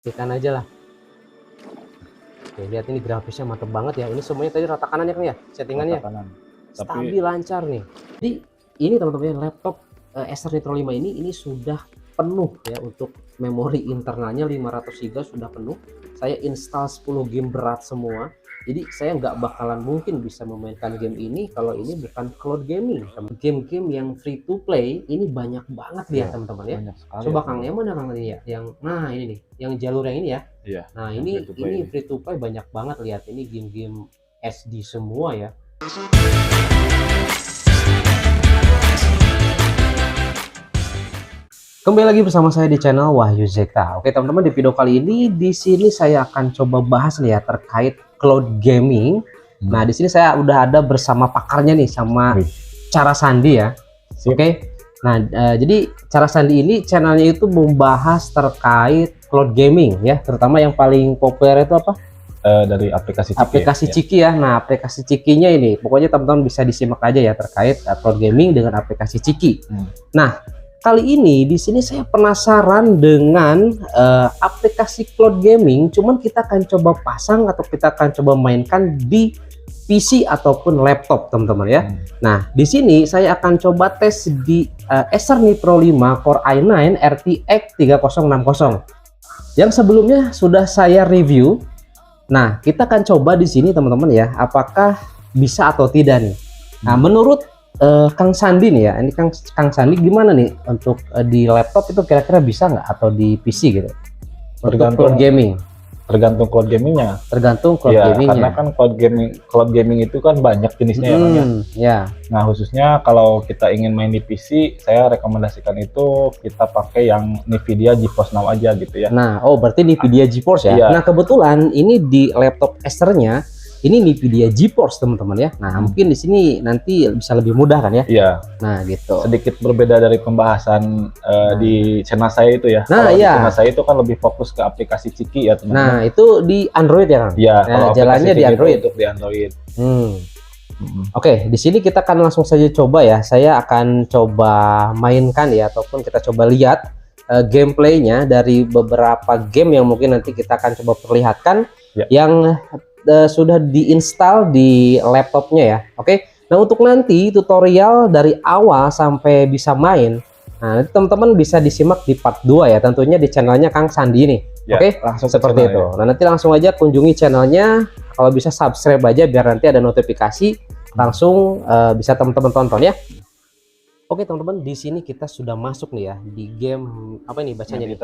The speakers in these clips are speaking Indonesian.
Ikan aja lah. Oke, lihat ini grafisnya mantep banget ya. Ini semuanya tadi rata kanan ya Kang ya, settingannya. Rata kanan. Stabil, lancar nih. Jadi ini teman-teman laptop Acer Nitro 5 ini sudah penuh ya, untuk memori internalnya 500 GB sudah penuh. Saya install 10 game berat semua. Jadi saya nggak bakalan mungkin bisa memainkan game ini kalau ini bukan cloud gaming. Game-game yang free to play ini banyak banget ya teman-teman ya. Coba Kang, yang mana Kang tadi ya? Yang nah ini nih, yang jalur yang ini ya. Iya. Nah ini free to play banyak banget, lihat ini game-game SD semua ya. Kembali lagi bersama saya di channel Wahyu Zekta. Oke teman-teman, di video kali ini di sini saya akan coba bahas nih ya terkait cloud gaming. Nah di sini saya udah ada bersama pakarnya nih, sama Cara Sandi ya. Oke. Nah jadi Cara Sandi ini channelnya itu membahas terkait cloud gaming ya, terutama yang paling populer itu apa? Dari aplikasi Ciki ya. Nah aplikasi Cikinya ini pokoknya teman-teman bisa disimak aja ya terkait cloud gaming dengan aplikasi Ciki. Nah kali ini di sini saya penasaran dengan aplikasi cloud gaming, cuman kita akan coba pasang atau kita akan coba mainkan di PC ataupun laptop teman-teman ya. Nah di sini saya akan coba tes di Acer Nitro 5 Core i9 RTX 3060 yang sebelumnya sudah saya review. Nah kita akan coba di sini teman-teman ya, apakah bisa atau tidak nih. Nah menurut Kang Sandi nih ya, ini Kang Sandi gimana nih untuk di laptop itu kira-kira bisa nggak, atau di PC gitu? Tergantung cloud gaming. Tergantung cloud gamingnya. Tergantung cloud Ya, gamingnya. karena kan cloud gaming itu kan banyak jenisnya ya. Nah khususnya kalau kita ingin main di PC, saya rekomendasikan itu kita pakai yang Nvidia GeForce Now aja gitu ya. Nah, berarti Nvidia GeForce ya. Iya. Nah kebetulan ini di laptop Acer-nya ini Nvidia GeForce teman-teman ya. Nah mungkin di sini nanti bisa lebih mudah kan ya. Iya. Nah gitu. Sedikit berbeda dari pembahasan di channel saya itu ya. Nah kalau iya. di channel saya itu kan lebih fokus ke aplikasi Ciki ya teman-teman. Nah itu di Android ya Kang. Iya. Nah, jalannya di Android. Untuk di Android. Oke, di sini kita akan langsung saja coba ya. Saya akan coba mainkan ya, ataupun kita coba lihat gameplaynya dari beberapa game yang mungkin nanti kita akan coba perlihatkan yang sudah diinstal di laptopnya ya. Oke. Nah untuk nanti tutorial dari awal sampai bisa main, nah nanti teman-teman bisa disimak di part 2 ya, tentunya di channelnya Kang Sandi nih. Oke, langsung seperti itu. Nah nanti langsung aja kunjungi channelnya, kalau bisa subscribe aja biar nanti ada notifikasi langsung bisa teman-teman tonton ya. Oke teman-teman, di sini kita sudah masuk nih ya di game apa ini bacanya nih?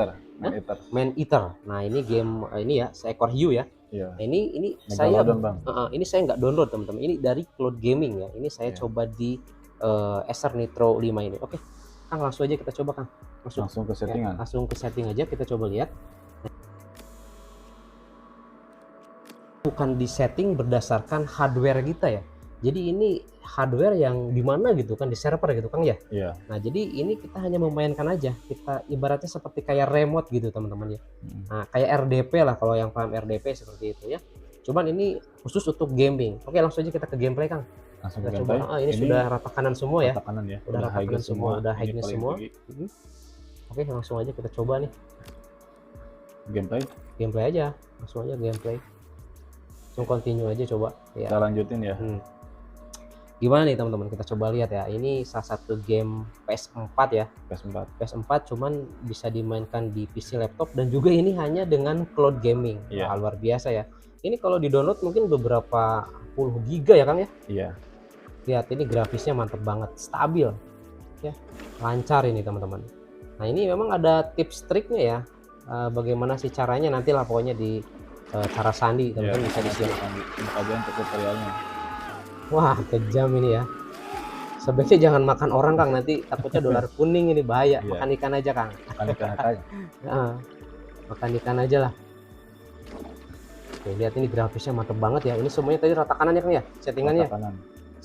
Man Eater. Nah ini game ini ya, seekor hiu ya. Nah, ini saya ini saya nggak download teman-teman. Ini dari cloud gaming ya. Ini saya coba di Acer Nitro 5 ini. Oke, Kang langsung aja kita coba Kang. Langsung ke settingan. Ya, langsung ke setting aja kita coba lihat. Bukan di setting berdasarkan hardware kita ya. Jadi ini hardware yang dimana gitu kan, di server gitu Kang ya. Iya. Nah jadi ini kita hanya memainkan aja, kita ibaratnya seperti kayak remote gitu teman-teman ya. Nah kayak RDP lah, kalau yang paham RDP seperti itu ya. Cuman ini khusus untuk gaming. Oke langsung aja kita ke gameplay Kang. Langsung kita ke coba. Ini sudah rata kanan semua ya. Rata kanan ya. Udah rata kanan semua, udah high-nya semua. Oke langsung aja kita coba nih. Gameplay aja, langsung aja gameplay. Langsung continue aja coba. Ya. Kita lanjutin ya. Gimana nih teman-teman, kita coba lihat ya. Ini salah satu game PS4 ya. PS4 cuman bisa dimainkan di PC, laptop, dan juga ini hanya dengan cloud gaming. Luar biasa ya. Ini kalau di download mungkin beberapa puluh giga ya Kang ya. Iya. Lihat ini grafisnya mantep banget, stabil ya, lancar ini teman-teman. Nah ini memang ada tips triknya ya, bagaimana sih caranya, nanti lah pokoknya di Cara Sandi teman-teman bisa disimak aja untuk tutorialnya. Wah kejam ini ya. Sebaiknya jangan makan orang Kang, nanti takutnya dolar kuning, ini bahaya. Makan ikan aja Kang. Makan ikan aja. Makan ikan aja lah. Oke, lihat ini grafisnya mantep banget ya. Ini semuanya tadi rata kanan ya Kang ya, settingannya.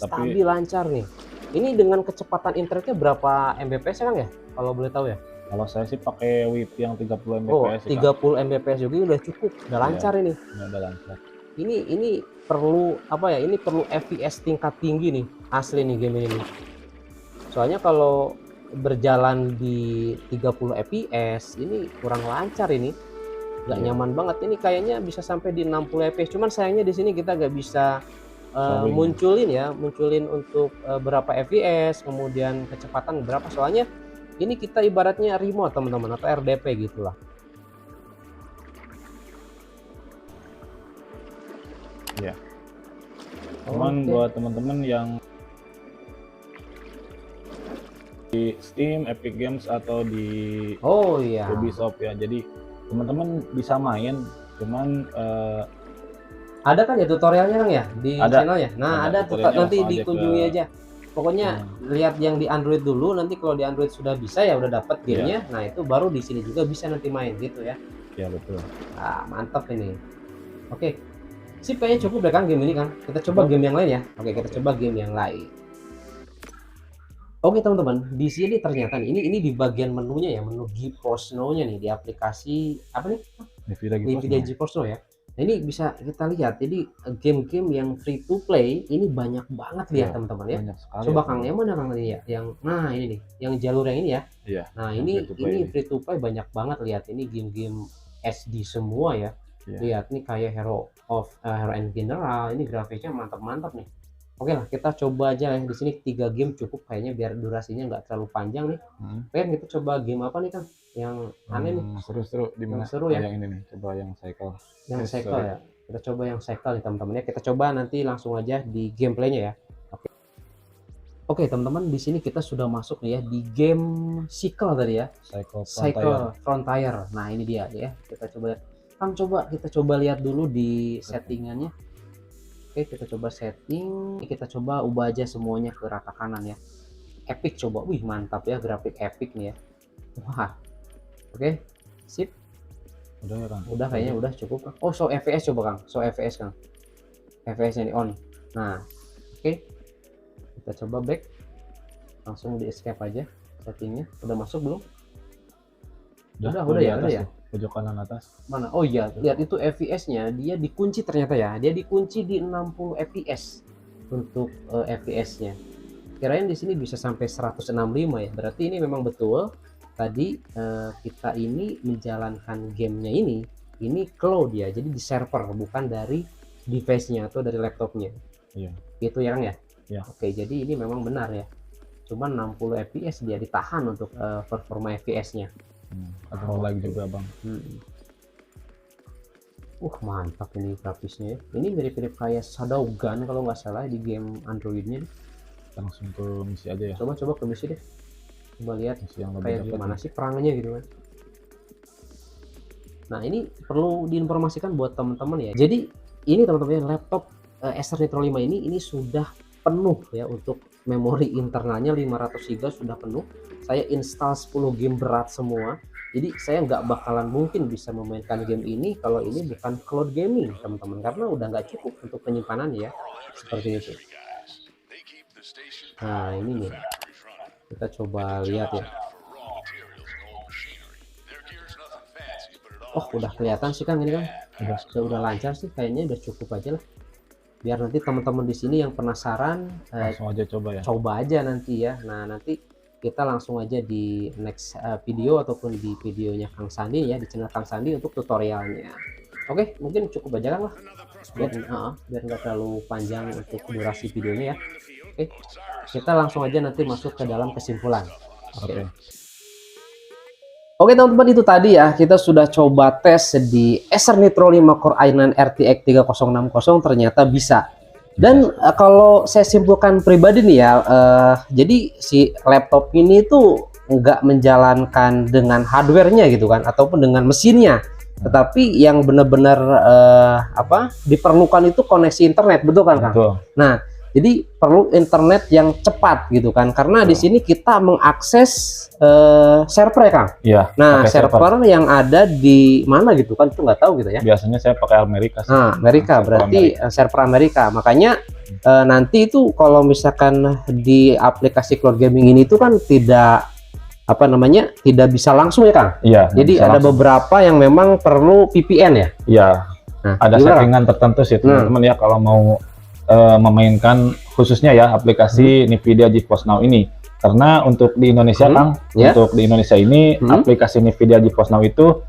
Stabil, lancar nih. Ini dengan kecepatan internetnya berapa Mbps ya Kang ya, kalau boleh tahu ya? Kalau saya sih pakai WiFi yang 30 Mbps. Oh 30 Mbps juga udah cukup, udah lancar ini. Udah lancar. Ini perlu apa ya, ini perlu FPS tingkat tinggi nih, asli nih game ini. Soalnya kalau berjalan di 30 fps ini kurang lancar ini. nggak nyaman banget. Ini kayaknya bisa sampai di 60 fps. Cuman sayangnya di sini kita nggak bisa munculin untuk berapa fps, kemudian kecepatan berapa. Soalnya ini kita ibaratnya remote teman-teman, atau RDP gitulah. Ya. Cuman buat teman-teman yang di Steam, Epic Games atau di Ubisoft ya, jadi teman-teman bisa main, cuman ada kan ya tutorialnya kan ya di channelnya. Nah, ada nanti dikunjungi aja. Pokoknya lihat yang di Android dulu, nanti kalau di Android sudah bisa ya udah dapat gamenya. Nah, itu baru di sini juga bisa nanti main gitu ya. Ya betul. Nah, mantap ini. Oke. Sip, kayaknya cukup deh kan game ini kan. Kita coba game yang lain ya. Oke, kita coba game yang lain. Oke teman-teman, di sini ternyata ini di bagian menunya ya, menu GeForce Now-nya nih di aplikasi apa nih? Nvidia GeForce Now ya. Nah, ini bisa kita lihat, jadi game-game yang free to play ini banyak banget lihat teman-teman ya. Coba Kang, yang mana Kang tadi ya? Yang nah ini nih, yang jalur yang ini ya. Iya. Nah ini free to play banyak banget lihat, ini game-game SD semua ya. Lihat nih kayak Hero and General, ini grafiknya mantap-mantap nih. Oke lah, kita coba aja ya di sini 3 game cukup kayaknya biar durasinya nggak terlalu panjang nih. Pengen kita coba game apa nih Kang? Yang aneh nih. Seru-seru di mana? Seru ya. Yang ini nih, coba yang cycle. Yang cycle ya. Kita coba yang cycle nih teman-teman ya. Kita coba nanti langsung aja di gameplaynya ya. Oke teman-teman, di sini kita sudah masuk nih ya di game cycle tadi ya. Cycle Frontier. Nah ini dia ya. Kita coba Kang, kita coba lihat dulu di settingannya. Oke, kita coba setting, kita coba ubah aja semuanya ke rata kanan ya. Epic coba, wih mantap ya, grafik epic nih ya. Wah, oke, sip. Udah ya Kang? Udah kayaknya udah cukup. Oh, show FPS coba Kang, show FPS Kang. FPS-nya di on. Nah, oke, kita coba back, langsung di escape aja settingnya. Udah masuk belum? Udah ya. Pojok kanan atas. Mana? Oh iya, lihat itu FPS-nya dia dikunci ternyata ya. Dia dikunci di 60 fps untuk FPS-nya. Kirain di sini bisa sampai 165 ya. Berarti ini memang betul. Tadi kita ini menjalankan gamenya ini cloud ya. Jadi di server bukan dari device-nya atau dari laptopnya. Iya. Itu ya Kang ya? Iya. Oke, jadi ini memang benar ya. Cuman 60 fps dia ditahan untuk performa FPS-nya. Atau lagi juga Bang. Mantap ini grafisnya ya. Ini mirip-mirip kayak Shadowgun kalau nggak salah di game Androidnya. Langsung ke misi aja ya. Coba ke misi deh. Coba lihat misi yang kayak gimana sih perangnya gitu kan. Nah ini perlu diinformasikan buat teman-teman ya. Jadi ini teman-teman laptop Acer Nitro 5 ini sudah penuh ya untuk memori internalnya 500 GB sudah penuh. Saya install 10 game berat semua, jadi saya nggak bakalan mungkin bisa memainkan game ini kalau ini bukan cloud gaming teman-teman, karena udah nggak cukup untuk penyimpanan ya, seperti itu. Nah ini nih, kita coba lihat ya. Oh udah kelihatan sih Kang ini Kang, udah lancar sih kayaknya, udah cukup aja lah. Biar nanti teman-teman di sini yang penasaran langsung aja coba ya. Coba aja nanti ya. Nah nanti kita langsung aja di next video ataupun di videonya Kang Sandi ya, di channel Kang Sandi untuk tutorialnya. Oke, mungkin cukup aja Kang lah. Biar nggak terlalu panjang untuk durasi videonya ya. Oke, kita langsung aja nanti masuk ke dalam kesimpulan. Oke teman-teman, itu tadi ya kita sudah coba tes di Acer Nitro 5 Core i9 RTX 3060, ternyata bisa. Dan kalau saya simpulkan pribadi nih ya, jadi si laptop ini tuh nggak menjalankan dengan hardware-nya gitu kan, ataupun dengan mesinnya, tetapi yang benar-benar diperlukan itu koneksi internet, betul kan Kang? Betul. Nah jadi perlu internet yang cepat gitu kan, karena di sini kita mengakses server ya Kang. Iya. Nah server yang ada di mana gitu kan, itu nggak tahu gitu ya. Biasanya saya pakai Amerika sih. Nah Amerika berarti server Amerika, makanya nanti itu kalau misalkan di aplikasi cloud gaming ini itu kan tidak tidak bisa langsung ya Kang. Iya. Jadi ada beberapa yang memang perlu VPN ya. Iya. Nah, ada settingan tertentu sih teman-teman ya kalau mau memainkan khususnya ya aplikasi Nvidia GeForce Now ini, karena untuk di Indonesia Kang, untuk di Indonesia ini aplikasi Nvidia GeForce Now itu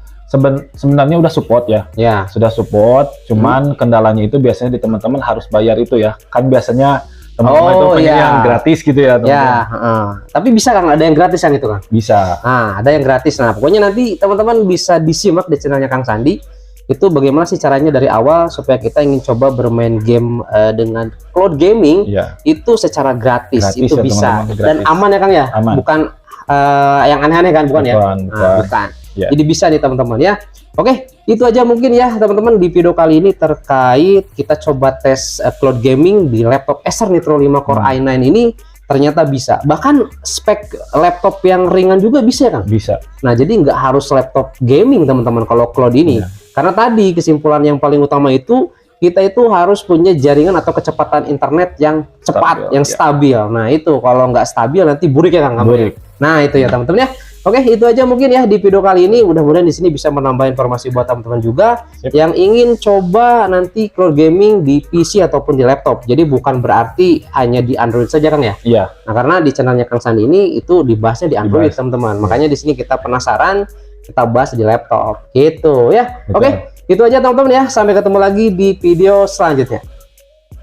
sebenarnya udah support ya. Ya. Sudah support, cuman kendalanya itu biasanya di teman-teman harus bayar itu ya. Kan biasanya teman-teman itu pengen yang gratis gitu ya, teman-teman. Ya, tapi bisa kan ada yang gratis yang itu kan? Bisa. Nah, ada yang gratis. Nah, pokoknya nanti teman-teman bisa disimak di channelnya Kang Sandi. Itu bagaimana sih caranya dari awal supaya kita ingin coba bermain game dengan cloud gaming itu secara gratis itu ya, bisa. Dan aman ya Kang ya? Aman. Bukan yang aneh-aneh kan, bukan ya? Bukan. Jadi bisa nih teman-teman ya. Oke, itu aja mungkin ya teman-teman di video kali ini terkait kita coba tes cloud gaming di laptop Acer Nitro 5 Core i9 ini ternyata bisa. Bahkan spek laptop yang ringan juga bisa kan? Bisa. Nah, jadi nggak harus laptop gaming teman-teman kalau cloud ini. Karena tadi kesimpulan yang paling utama itu kita itu harus punya jaringan atau kecepatan internet yang cepat, yang stabil. Nah, itu kalau nggak stabil nanti burik ya Kang. Burik. Nah, itu ya teman-teman ya. Oke, itu aja mungkin ya di video kali ini. Mudah-mudahan di sini bisa menambah informasi buat teman-teman juga yang ingin coba nanti cloud gaming di PC ataupun di laptop. Jadi bukan berarti hanya di Android saja Kang ya. Iya. Nah, karena di channelnya Kang Sandi ini itu dibahasnya di Android teman-teman. Makanya di sini kita penasaran, kita bahas di laptop gitu ya. Oke, itu aja teman-teman ya. Sampai ketemu lagi di video selanjutnya.